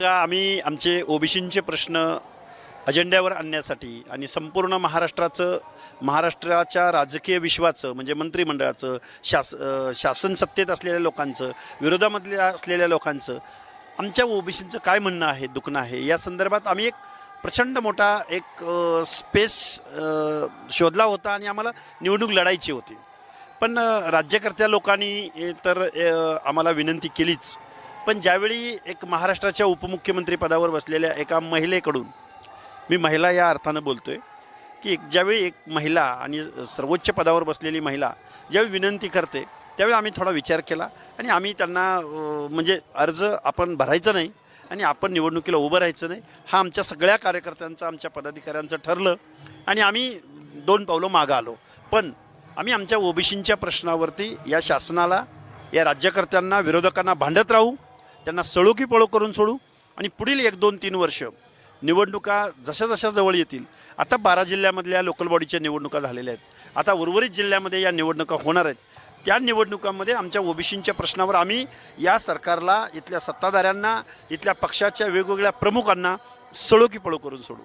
आम्ही आमचे ओबीसींचे प्रश्न अजेंड्यावर आणण्यासाठी आणि संपूर्ण महाराष्ट्राच्या राजकीय विश्वाचं म्हणजे मंत्रिमंडळाचं शासन सत्तेत असलेल्या लोकांचं विरोधामधल्या असलेल्या लोकांचं आमच्या ओबीसींचं काय म्हणणं आहे दुखणं आहे या संदर्भात आम्ही एक प्रचंड मोठा एक स्पेस शोधला होता आणि आम्हाला निवडणूक लढायची होती. पण राज्यकर्त्या लोकांनी तर आम्हाला विनंती केलीच. पण ज्यावेळी एक महाराष्ट्राच्या उपमुख्यमंत्री पदावर बसलेल्या एका महिलेकडून, मी महिला या अर्थानं बोलतो आहे की ज्यावेळी एक महिला आणि सर्वोच्च पदावर बसलेली महिला ज्यावेळी विनंती करते त्यावेळी आम्ही थोडा विचार केला आणि आम्ही त्यांना म्हणजे अर्ज आपण भरायचं नाही आणि आपण निवडणुकीला उभं राहायचं नाही, हा आमच्या सगळ्या कार्यकर्त्यांचं आमच्या पदाधिकाऱ्यांचं ठरलं आणि आम्ही 2 पावलं मागं आलो. पण आम्ही आमच्या ओबीसींच्या प्रश्नावरती या शासनाला, या राज्यकर्त्यांना, विरोधकांना भांडत राहू, त्यांना सळो की पळो करून सोडू आणि पुढील 1, 2, 3 वर्ष निवडणुका जशा जशा जवळ येतील, आता 12 जिल्ह्यामधल्या लोकल बॉडीच्या निवडणुका झालेल्या आहेत, आता उर्वरित जिल्ह्यामध्ये या निवडणुका होणार आहेत. त्या निवडणुकांमध्ये आमच्या ओबीसींच्या प्रश्नावर आम्ही या सरकारला, इथल्या सत्ताधाऱ्यांना, इथल्या पक्षाच्या वेगवेगळ्या प्रमुखांना सळो की पळो करून सोडू.